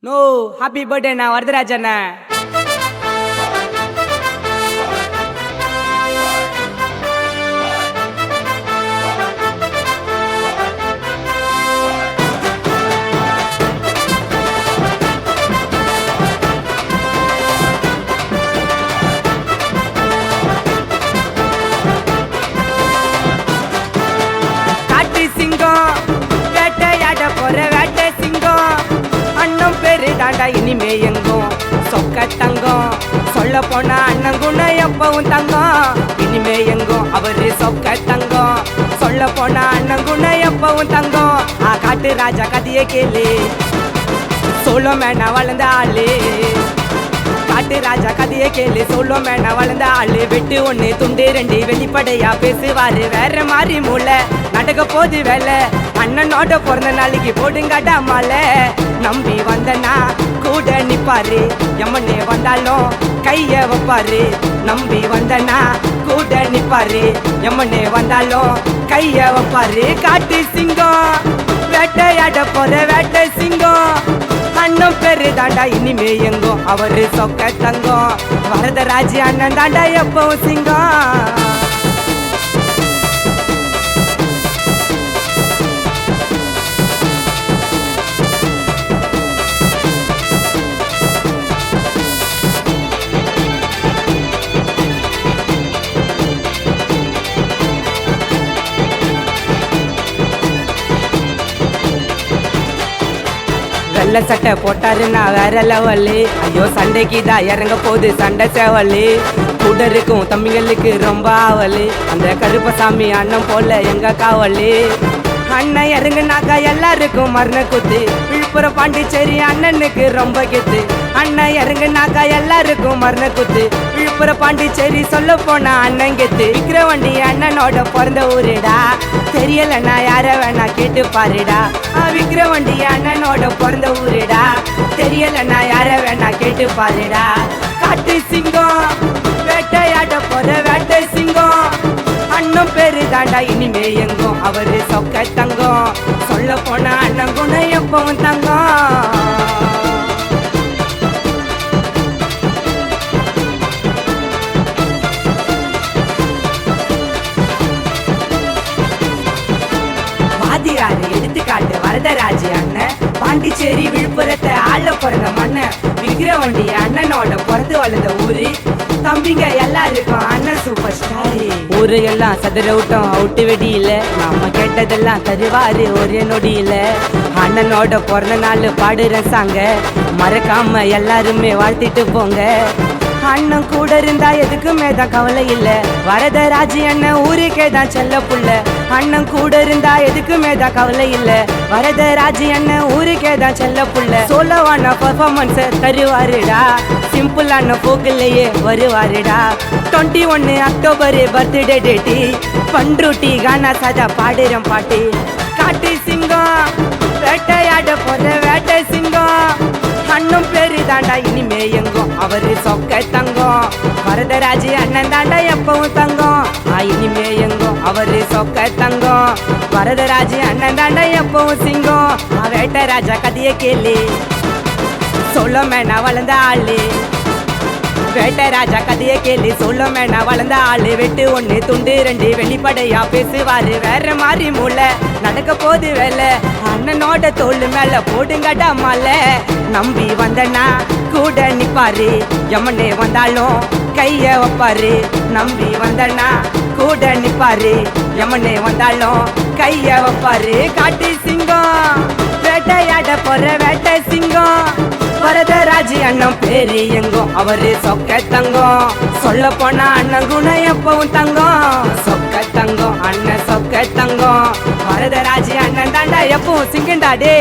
No happy birthday நான் வரதராஜ் அண்ணா. காட்டு சிங்கம் வேட்டையாட போற வேட்டை சிங்கம் அண்ணன் பேரு தாண்டா இனிமே எங்கும் சொக்க தங்கம் சொல்ல போனா அண்ணன் குண எப்பவும் தங்கம் இனிமே எங்கும் அவரு சொக்க தங்கம் சொல்ல போனா அண்ணன் குண எப்பவும் தங்கம் காட்டு ராஜா கதையை கேளு சோளோ மேனா வளர்ந்த ஆளு காட்டு ராஜா கதையை கேளு சோளோ மேனா வளர்ந்த ஆளு வெட்டு ஒண்ணு துண்டு ரெண்டு வெளிப்படையா பேசுவாரு வேற மாதிரி மூளை நடக்க போது வேலை அண்ணனோட பிறந்த நாளைக்கு போடுங்கடா மாலை நம்பி வந்தனா கூட நிப்பாரு எம்மனே வந்தாலும் கைய வைப்பாரு நம்பி வந்தனா கூட நிப்பாரு எம்மனே வந்தாலும் கைய வைப்பாரு காட்டு சிங்கம் வேட்டையாட போற வேட்டை சிங்கம் அண்ணன் பேரு தாண்டா இனிமே எங்கும் அவரு சொக்க தங்கம் வரதராஜ் அண்ணன் தாண்டா எப்பவும் சிங்கம். வெள்ள சட்டை போட்டாருன்னா வேற லெவலு ஐயோ சண்டைக்கு தான் இறங்க போகுது சண்டை சேவலு கூட இருக்கும் தம்பிங்களுக்கு ரொம்ப ஆவலு அந்த கருப்பசாமி அண்ணன் போல எங்க காவலு அண்ணன் இறங்குனாக்கா எல்லாருக்கும் மரண குத்து விழுப்புரம் பாண்டிச்சேரி அண்ணனுக்கு ரொம்ப கெத்து அண்ணன் இறங்குனாக்கா எல்லாருக்கும் மரண குத்து விழுப்புரம் பாண்டிச்சேரி சொல்ல போனா அண்ணன் கெத்து விக்கிரவண்டி அண்ணனோட பிறந்த ஊருடா தெரியலண்ணா யார வேணா கேட்டு பாருடா விக்கிரவண்டி அண்ணனோட பிறந்த ஊருடா தெரியலண்ணா யார வேணா கேட்டு பாருடா காட்டு சிங்கம் வேட்டையாட போற வேட்டை சிங்கம் அண்ணன் பேரு தாண்டா இனிமே எங்கும் அவரு சொக்க தங்கம் சொல்ல போனா அண்ணன் குண எப்பவும் தங்கம். வாதியாரு எடுத்துக்காட்டு வரதராஜ் அண்ணன் பாண்டிச்சேரி விழுப்புரத்தை ஆள பிறந்த மண்ணன் விக்கிரவண்டி அண்ணனோட பிறந்து வளர்ந்த ஊரு தம்பிங்க எல்லாருக்கும் அண்ணன் சூப்பர் ஸ்டாரு ஊரு எல்லாம் சதுர விட்டோம் அவுட்டு வெடியில நாம கேட்டதெல்லாம் தருவாரு ஒரே நொடியில அண்ணனோட பிறந்த நாள் பாடுற சாங்க மறக்காம எல்லாருமே வாழ்த்திட்டு போங்க அண்ணன் கூட இருந்தா எதுக்குமே தான் கவலை இல்ல வரதராஜ் அண்ணன் ஊருக்கே தான் செல்ல புள்ள அண்ணன் கூட இருந்தா எதுக்குமே தான் கவலை இல்ல வரதராஜ் அண்ணன் ஊருக்கே தான் செல்ல புள்ள சோலோவான பர்ஃபார்மன்ஸ் தருவாருடா சிம்பிளான போக்குலயே வருவாருடா 21 அக்டோபர் பர்த்டே டேட்டி பண்ருட்டி கானா சாதா பாடுறேன் பாட்டு காட்டு சிங்கம் வேட்டையாட போற வேட்டை சிங்கம் அண்ணன் பேரு தாண்டா இனிமே எங்கும் அவரு சொக்க தங்கம் வரதராஜ் அண்ணன் தாண்டா எப்பவும் தங்கம் இனிமே எங்கும் அவரு சொக்க தங்கம் வரதராஜ் அண்ணன் தாண்டா எப்பவும் சிங்கம் வேட்டை ராஜா கதையை கேளு சொல்ல மேனா வளர்ந்த ஆளு வேட்டை ராஜா கதையை கேளு சொல்ல மேனா வளர்ந்த ஆளு வெட்டு ஒண்ணு துண்டு ரெண்டு வெளிப்படையா பேசுவாரு வேற மாதிரி மூளை நடக்க போது வேலை அண்ணனோட தோல் மேல போடுங்கடா மாலை நம்பி வந்தனா கூட நிப்பாரு எம்மனே வந்தாலும் கைய வைப்பாரு நம்பி வந்தனா கூட நிப்பாரு எம்மனே வந்தாலும் கைய வைப்பாரு காட்டு சிங்கம் வேட்டையாட போற வேட்டை சிங்கம் வரதராஜ் அண்ணன் பேரு எங்கும் அவரு சொக்க தங்கம் சொல்ல போனா அண்ணன் குண எப்பவும் தங்கம் சொக்க தங்கம் அண்ணன் சொக்க தங்கம் வரதராஜ் அண்ணன் தாண்டா எப்பவும் சிங்கண்டா டே.